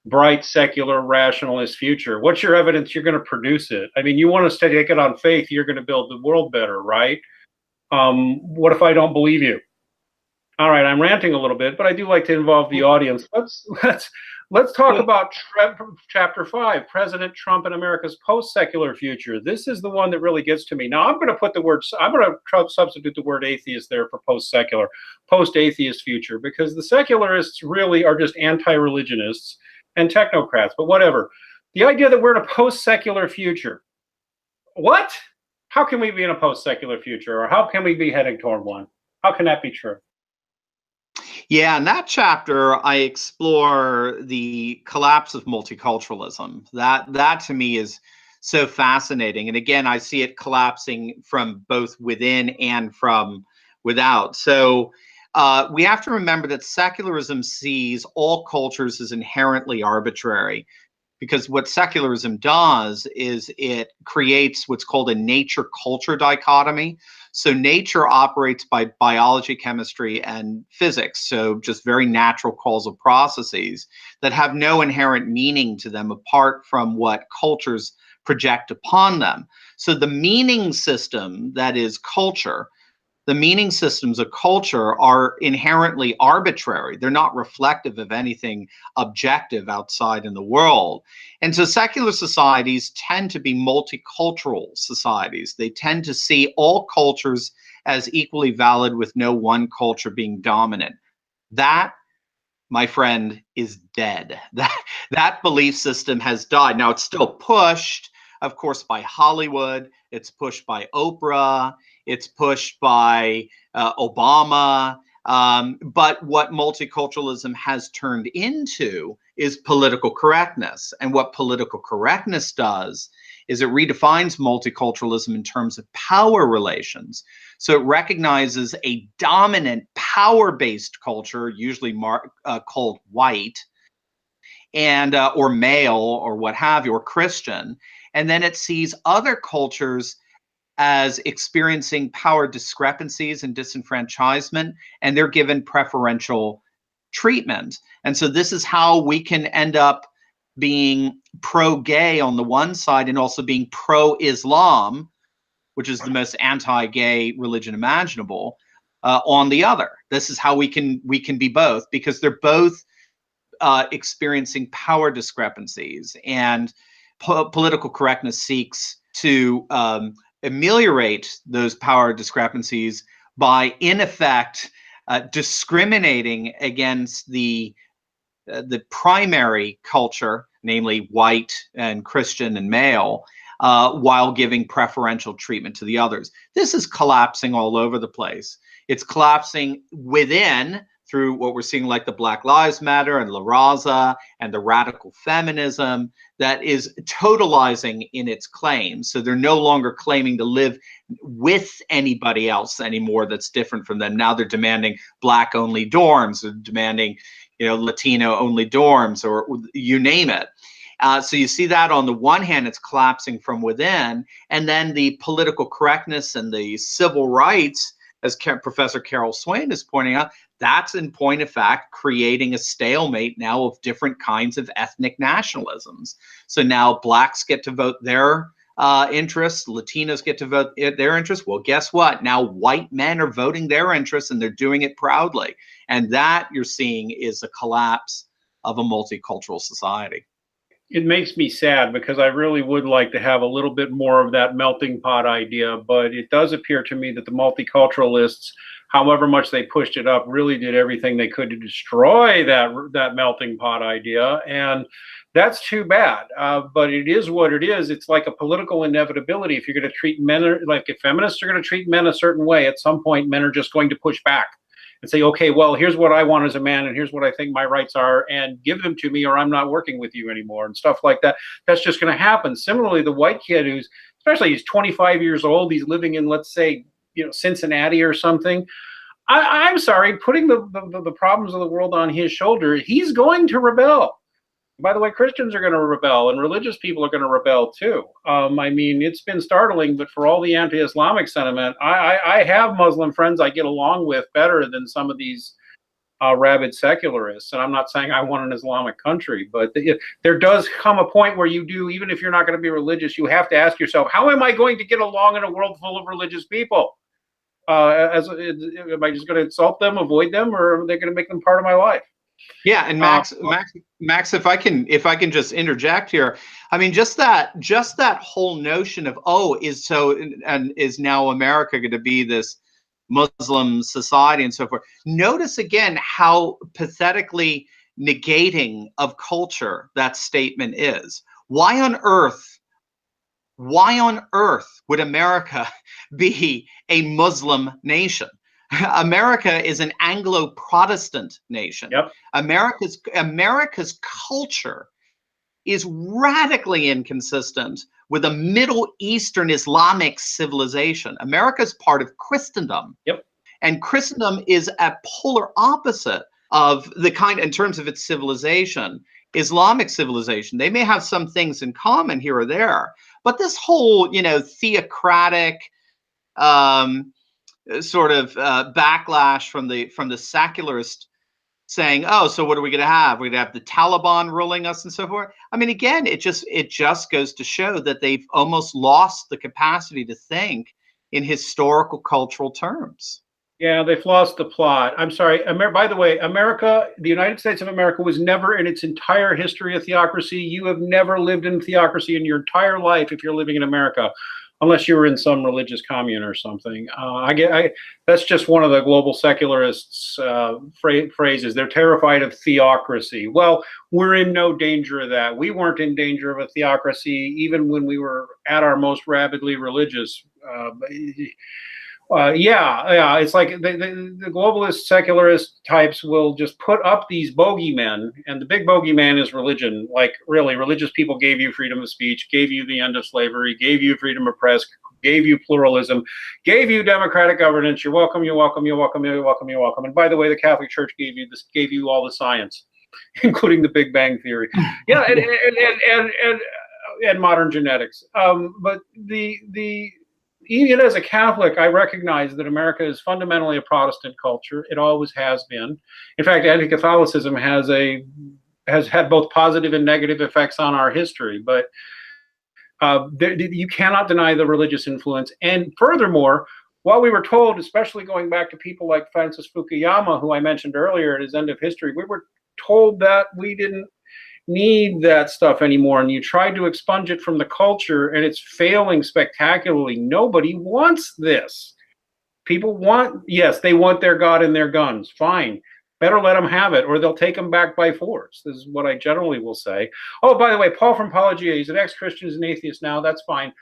bright, secular, rationalist future. What's your evidence you're going to produce it? I mean, you want us to take it on faith, you're going to build the world better, right? What if I don't believe you? All right, I'm ranting a little bit, but I do like to involve the audience. Let's talk about Chapter 5, President Trump and America's post-secular future. This is the one that really gets to me. Now, I'm going to substitute the word atheist there for post-secular, post-atheist future, because the secularists really are just anti-religionists and technocrats, but whatever. The idea that we're in a post-secular future. What? How can we be in a post-secular future? Or how can we be heading toward one? How can that be true? Yeah, in that chapter, I explore the collapse of multiculturalism. That to me is so fascinating. And again, I see it collapsing from both within and from without. So we have to remember that secularism sees all cultures as inherently arbitrary, because what secularism does is it creates what's called a nature-culture dichotomy. So nature operates by biology, chemistry, and physics, so just very natural causal processes that have no inherent meaning to them apart from what cultures project upon them. So the meaning system that is culture, the meaning systems of culture are inherently arbitrary. They're not reflective of anything objective outside in the world. And so secular societies tend to be multicultural societies. They tend to see all cultures as equally valid, with no one culture being dominant. That, my friend, is dead. That belief system has died. Now, it's still pushed, of course, by Hollywood. It's pushed by Oprah. It's pushed by Obama. But what multiculturalism has turned into is political correctness. And what political correctness does is it redefines multiculturalism in terms of power relations. So it recognizes a dominant power-based culture, usually called white, and or male, or what have you, or Christian. And then it sees other cultures as experiencing power discrepancies and disenfranchisement, and they're given preferential treatment. And so this is how we can end up being pro-gay on the one side and also being pro-Islam, which is the most anti-gay religion imaginable, on the other. This is how we can be both, because they're both experiencing power discrepancies, and political correctness seeks to ameliorate those power discrepancies by, in effect, discriminating against the the primary culture, namely white and Christian and male, while giving preferential treatment to the others. This is collapsing all over the place. It's collapsing within through what we're seeing like the Black Lives Matter and La Raza and the radical feminism that is totalizing in its claims. So they're no longer claiming to live with anybody else anymore that's different from them. Now they're demanding Black only dorms, or demanding, you know, Latino only dorms, or you name it. So you see that on the one hand, it's collapsing from within, and then the political correctness and the civil rights, as Professor Carol Swain is pointing out, that's in point of fact creating a stalemate now of different kinds of ethnic nationalisms. So now Blacks get to vote their interests, Latinos get to vote their interests. Well, guess what? Now white men are voting their interests, and they're doing it proudly. And that you're seeing is a collapse of a multicultural society. It makes me sad because I really would like to have a little bit more of that melting pot idea, but it does appear to me that the multiculturalists, however much they pushed it up, really did everything they could to destroy that melting pot idea, and that's too bad. But it is what it is. It's like a political inevitability. If you're going to treat men, like if feminists are going to treat men a certain way, at some point men are just going to push back and say, okay, well, here's what I want as a man, and here's what I think my rights are, and give them to me, or I'm not working with you anymore, and stuff like that. That's just going to happen. Similarly, the white kid who's, especially he's 25 years old, he's living in, let's say, you know, Cincinnati or something. I'm sorry, putting the problems of the world on his shoulder, he's going to rebel. By the way, Christians are going to rebel, and religious people are going to rebel too. I mean, it's been startling, but for all the anti-Islamic sentiment, I have Muslim friends I get along with better than some of these rabid secularists. And I'm not saying I want an Islamic country, but there does come a point where you do, even if you're not going to be religious, you have to ask yourself, how am I going to get along in a world full of religious people? Am I just going to insult them, avoid them, or are they going to make them part of my life? Yeah, and Max, if I can just interject here, I mean, just that whole notion of, oh, is now America going to be this Muslim society and so forth? Notice again how pathetically negating of culture that statement is. Why on earth would America be a Muslim nation? America is an Anglo-Protestant nation. Yep. America's culture is radically inconsistent with a Middle Eastern Islamic civilization. America is part of Christendom. Yep. And Christendom is a polar opposite of the kind, in terms of its civilization, Islamic civilization. They may have some things in common here or there, but this whole, you know, theocratic, sort of backlash from the secularist saying, oh, so what are we going to have? We're going to have the Taliban ruling us and so forth. I mean, again, it just goes to show that they've almost lost the capacity to think in historical cultural terms. Yeah, they've lost the plot. I'm sorry. By the way, America, the United States of America, was never in its entire history a theocracy. You have never lived in theocracy in your entire life if you're living in America, unless you were in some religious commune or something. That's just one of the global secularists' phrases. They're terrified of theocracy. Well, we're in no danger of that. We weren't in danger of a theocracy even when we were at our most rabidly religious. It's like the globalist secularist types will just put up these bogeymen, and the big bogeyman is religion. Like, really, religious people gave you freedom of speech, gave you the end of slavery, gave you freedom of press, gave you pluralism, gave you democratic governance. You're welcome, you're welcome, you're welcome, you're welcome, you're welcome. And by the way, the Catholic Church gave you all the science, including the Big Bang Theory. Yeah, and modern genetics. But even as a Catholic, I recognize that America is fundamentally a Protestant culture. It always has been. In fact, anti-Catholicism has had both positive and negative effects on our history. But you cannot deny the religious influence. And furthermore, while we were told, especially going back to people like Francis Fukuyama, who I mentioned earlier at his End of History, we were told that we didn't need that stuff anymore, and you tried to expunge it from the culture, and it's failing spectacularly. Nobody wants this. People want, yes, they want their God and their guns, fine, better let them have it, or they'll take them back by force. This is what I generally will say. Oh, by the way, Paul from Apologia, he's an ex-Christian, he's an atheist now. That's fine.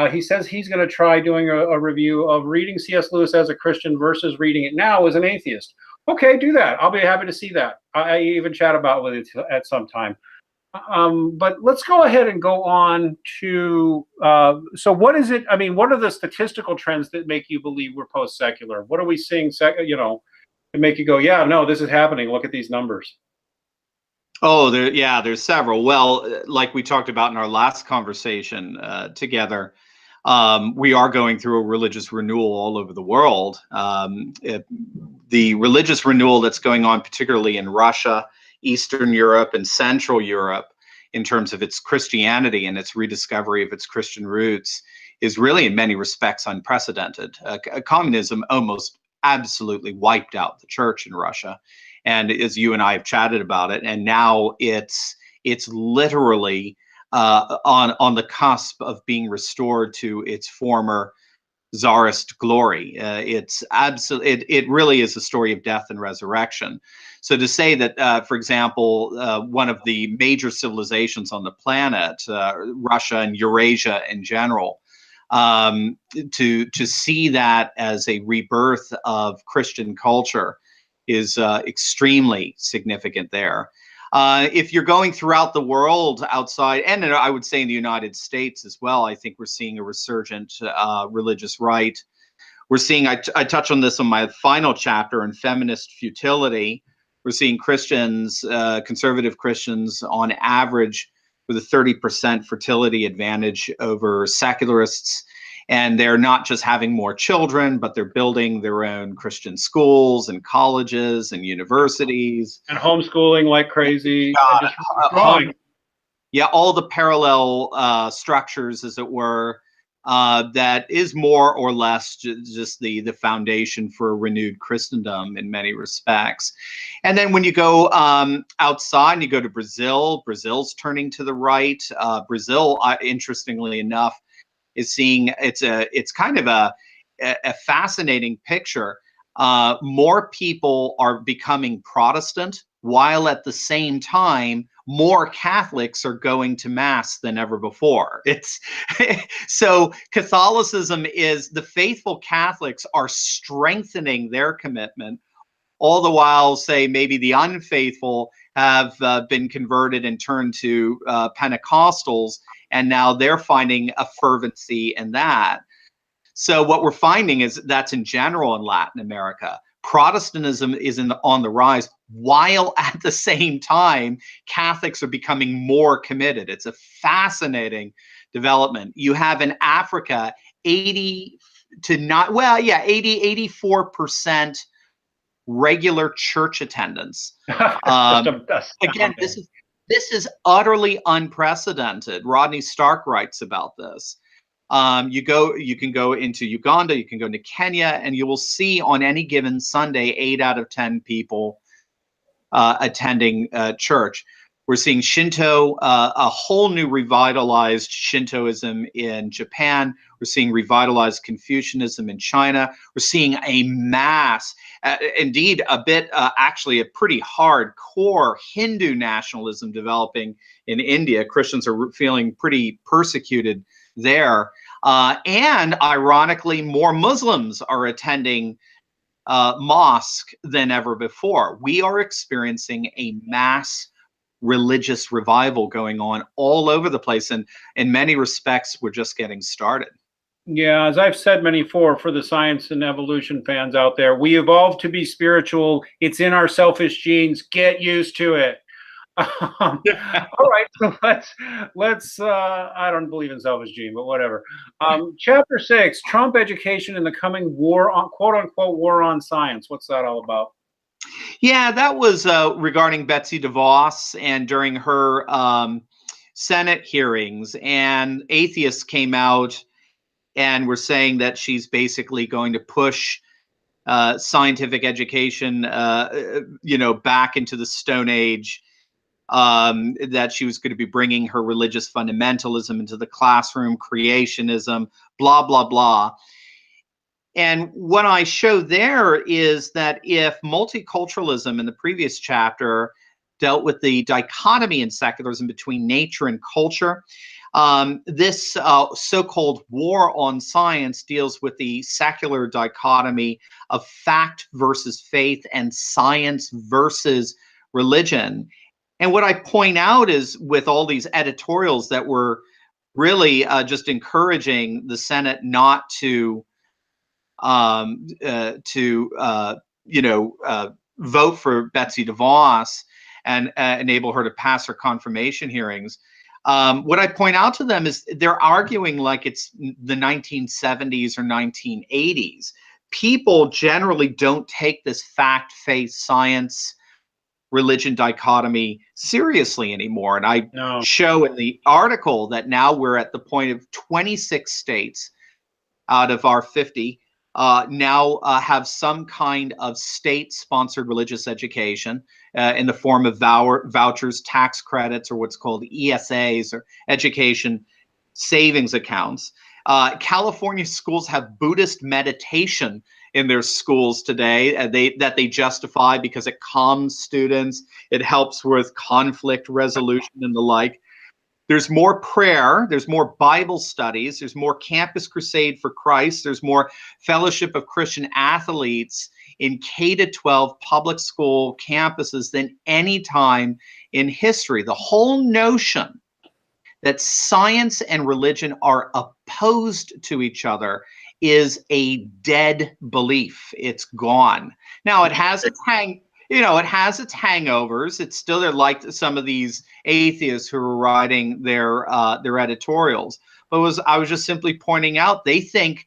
He says he's going to try doing a review of reading C.S. Lewis as a Christian versus reading it now as an atheist. Okay, do that. I'll be happy to see that. I even chat about with it at some time. But let's go ahead and go on to, so what is it, I mean, what are the statistical trends that make you believe we're post-secular? What are we seeing, you know, to make you go, yeah, no, this is happening. Look at these numbers. Oh, there's several. Well, like we talked about in our last conversation together, we are going through a religious renewal all over the world. The religious renewal that's going on, particularly in Russia, Eastern Europe, and Central Europe, in terms of its Christianity and its rediscovery of its Christian roots, is really in many respects unprecedented. Communism almost absolutely wiped out the church in Russia. And as you and I have chatted about it, and now it's literally on the cusp of being restored to its former czarist glory. It really is a story of death and resurrection. So to say that, for example, one of the major civilizations on the planet, Russia and Eurasia in general, to see that as a rebirth of Christian culture is extremely significant there. If you're going throughout the world outside, and I would say in the United States as well, I think we're seeing a resurgent religious right. We're seeing, I touch on this on my final chapter in Feminist Futility. We're seeing Christians, conservative Christians, on average with a 30% fertility advantage over secularists. And they're not just having more children, but they're building their own Christian schools and colleges and universities. And homeschooling like crazy. Yeah, all the parallel structures, as it were, that is more or less just the foundation for a renewed Christendom in many respects. And then when you go outside and you go to Brazil, Brazil's turning to the right. Brazil, interestingly enough, is seeing it's kind of a fascinating picture. More people are becoming Protestant, while at the same time more Catholics are going to mass than ever before. It's so Catholicism is, the faithful Catholics are strengthening their commitment, all the while, say, maybe the unfaithful have been converted and turned to Pentecostals, and now they're finding a fervency in that. So what we're finding is that's in general in Latin America. Protestantism is on the rise, while at the same time, Catholics are becoming more committed. It's a fascinating development. You have in Africa 84% regular church attendance. Again, this is utterly unprecedented. Rodney Stark writes about this. You can go into Uganda, you can go into Kenya, and you will see on any given Sunday 8 out of 10 people attending church. We're seeing Shinto, a whole new revitalized Shintoism in Japan. We're seeing revitalized Confucianism in China. We're seeing a mass, indeed actually a pretty hardcore Hindu nationalism developing in India. Christians are feeling pretty persecuted there. And ironically, more Muslims are attending mosque than ever before. We are experiencing a mass religious revival going on all over the place, and in many respects we're just getting started. Yeah, as I've said many for the science and evolution fans out there, we evolved to be spiritual. It's in our selfish genes. Get used to it. All right, so let's I don't believe in selfish gene, but whatever. Chapter 6, Trump education and the coming war on, quote unquote, war on science. What's that all about? Yeah, that was regarding Betsy DeVos, and during her Senate hearings, and atheists came out and were saying that she's basically going to push scientific education, back into the Stone Age. That she was going to be bringing her religious fundamentalism into the classroom, creationism, blah, blah, blah. And what I show there is that if multiculturalism in the previous chapter dealt with the dichotomy in secularism between nature and culture, this so-called war on science deals with the secular dichotomy of fact versus faith and science versus religion. And what I point out is with all these editorials that were really just encouraging the Senate not to vote for Betsy DeVos and enable her to pass her confirmation hearings. What I point out to them is they're arguing like it's the 1970s or 1980s. People generally don't take this fact, faith, science, religion dichotomy seriously anymore. And I show in the article that now we're at the point of 26 states out of our 50 now have some kind of state-sponsored religious education in the form of vouchers, tax credits, or what's called ESAs, or education savings accounts. California schools have Buddhist meditation in their schools today that they justify because it calms students, it helps with conflict resolution and the like. There's more prayer, there's more Bible studies, there's more Campus Crusade for Christ, there's more Fellowship of Christian Athletes in K-12 public school campuses than any time in history. The whole notion that science and religion are opposed to each other is a dead belief. It's gone. Now it has its it has its hangovers. It's still there, like some of these atheists who are writing their editorials. But I was just simply pointing out, they think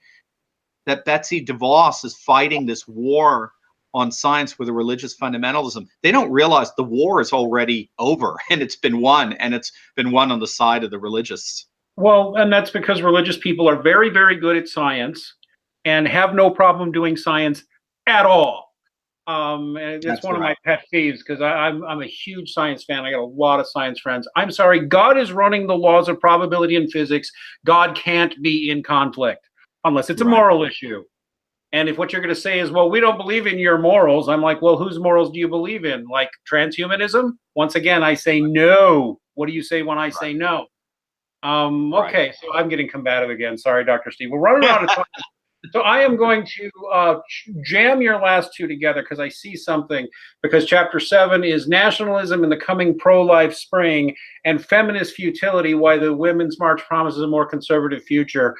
that Betsy DeVos is fighting this war on science with a religious fundamentalism. They don't realize the war is already over and it's been won, and it's been won on the side of the religious. Well, and that's because religious people are very, very good at science and have no problem doing science at all. And that's one of my pet peeves, because I'm a huge science fan. I got a lot of science friends. I'm sorry, God is running the laws of probability and physics. God can't be in conflict unless it's a moral issue. And if what you're going to say is, well, we don't believe in your morals, I'm like, well, whose morals do you believe in? Like transhumanism? Once again, I say no. What do you say when I say no? Okay, so I'm getting combative again. Sorry, Dr. Steve. We're running out of time. So I am going to jam your last two together because I see something. Because chapter 7 is nationalism in the coming pro-life spring and feminist futility, why the Women's March promises a more conservative future.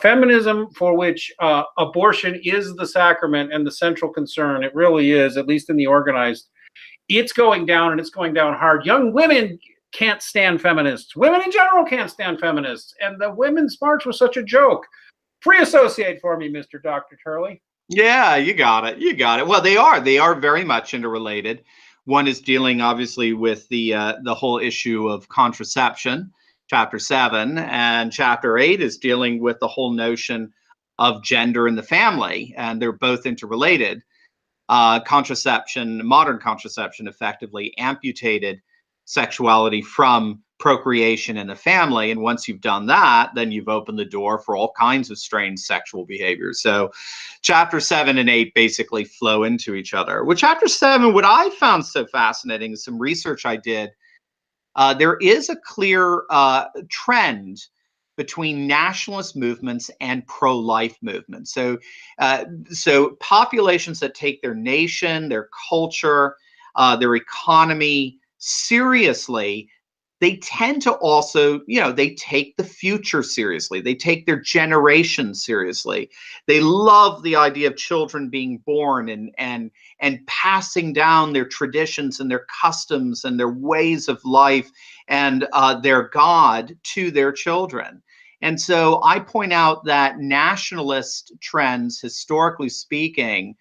Feminism, for which abortion is the sacrament and the central concern. It really is, at least in the organized. It's going down, and it's going down hard. Young women can't stand feminists. Women in general can't stand feminists. And the Women's March was such a joke. Free associate for me, Mr. Dr. Turley. Yeah, you got it. You got it. Well, they are very much interrelated. One is dealing obviously with the whole issue of contraception, chapter 7, and chapter 8 is dealing with the whole notion of gender in the family, and they're both interrelated. Contraception, modern contraception, effectively amputated sexuality from procreation in the family, and once you've done that, then you've opened the door for all kinds of strange sexual behaviors. So chapter 7 and 8 basically flow into each other. With chapter 7, what I found so fascinating is some research I did. There is a clear trend between nationalist movements and pro-life movements. So populations that take their nation, their culture, their economy seriously, they tend to also, they take the future seriously. They take their generation seriously. They love the idea of children being born and passing down their traditions and their customs and their ways of life and their God to their children. And so I point out that nationalist trends, historically speaking,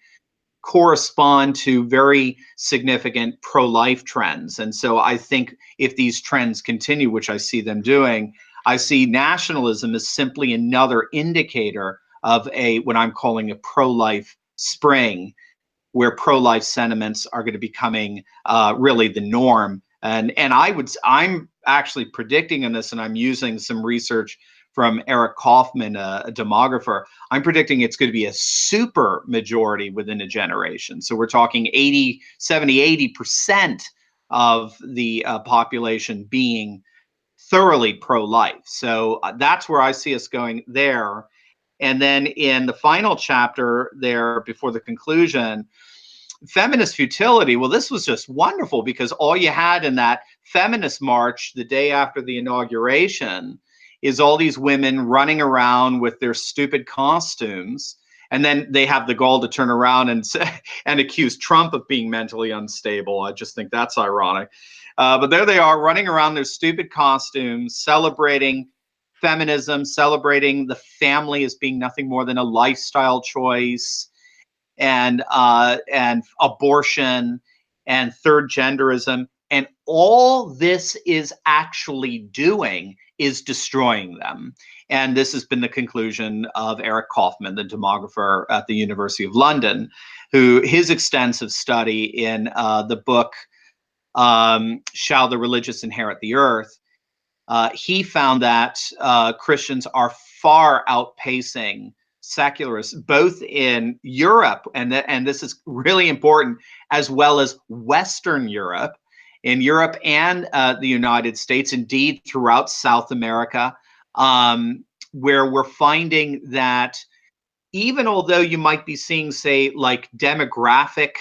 correspond to very significant pro-life trends. And so I think if these trends continue, which I see them doing, I see nationalism as simply another indicator of what I'm calling a pro-life spring, where pro-life sentiments are going to be becoming really the norm. And I'm actually predicting in this, and I'm using some research from Eric Kaufman, a demographer, I'm predicting it's going to be a super majority within a generation. So we're talking 80, 70, 80% of the population being thoroughly pro-life. So that's where I see us going there. And then in the final chapter there, before the conclusion, feminist futility. Well, this was just wonderful because all you had in that feminist march the day after the inauguration is all these women running around with their stupid costumes. And then they have the gall to turn around and say, and accuse Trump of being mentally unstable. I just think that's ironic. But there they are running around their stupid costumes, celebrating feminism, celebrating the family as being nothing more than a lifestyle choice, and abortion and third genderism. And all this is actually doing is destroying them. And this has been the conclusion of Eric Kaufman, the demographer at the University of London, who his extensive study in the book, Shall the Religious Inherit the Earth? He found that Christians are far outpacing secularists, both in Europe, and this is really important, as well as Western Europe, in Europe and the United States, indeed throughout South America, where we're finding that even although you might be seeing, say, like demographic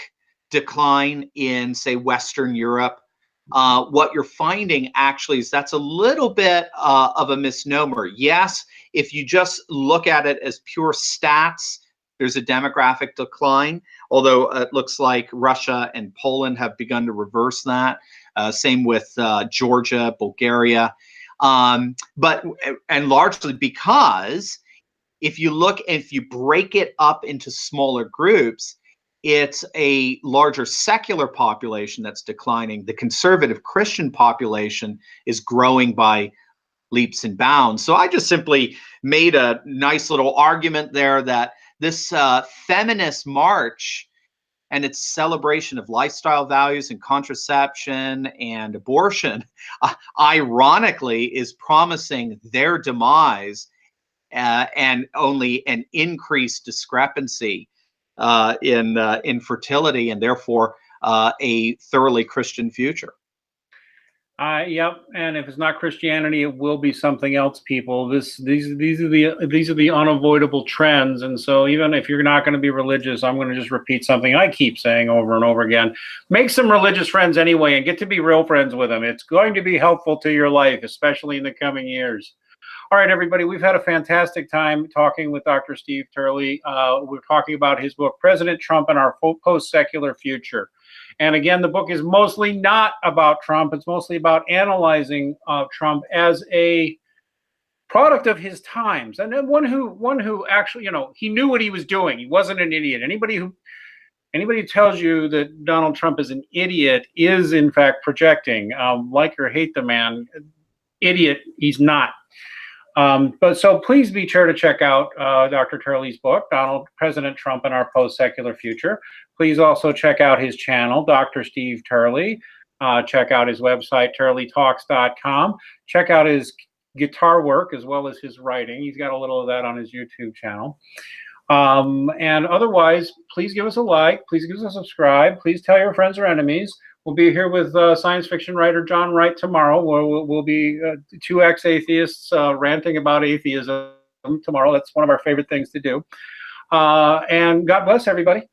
decline in, say, Western Europe, what you're finding actually is that's a little bit of a misnomer. Yes, if you just look at it as pure stats, there's a demographic decline, although it looks like Russia and Poland have begun to reverse that. Same with Georgia, Bulgaria. But largely because if you break it up into smaller groups, it's a larger secular population that's declining. The conservative Christian population is growing by leaps and bounds. So I just simply made a nice little argument there that this feminist march and its celebration of lifestyle values and contraception and abortion, ironically, is promising their demise and only an increased discrepancy in fertility, and therefore a thoroughly Christian future. Yep, and if it's not Christianity, it will be something else, people. These are the unavoidable trends, and so even if you're not going to be religious, I'm going to just repeat something I keep saying over and over again: make some religious friends anyway, and get to be real friends with them. It's going to be helpful to your life, especially in the coming years. All right, everybody, we've had a fantastic time talking with Dr. Steve Turley. We're talking about his book, President Trump and Our Post-Secular Future. And again, the book is mostly not about Trump. It's mostly about analyzing Trump as a product of his times, and then one who actually, he knew what he was doing. He wasn't an idiot. Anybody who tells you that Donald Trump is an idiot is in fact projecting. Like or hate the man, idiot, he's not. But so please be sure to check out Dr. Turley's book, President Trump and Our Post-Secular Future. Please also check out his channel, Dr. Steve Turley. Check out his website, turleytalks.com. Check out his guitar work as well as his writing. He's got a little of that on his YouTube channel. And otherwise, please give us a like. Please give us a subscribe. Please tell your friends or enemies. We'll be here with science fiction writer John Wright tomorrow. We'll be two ex-atheists ranting about atheism tomorrow. That's one of our favorite things to do. And God bless everybody.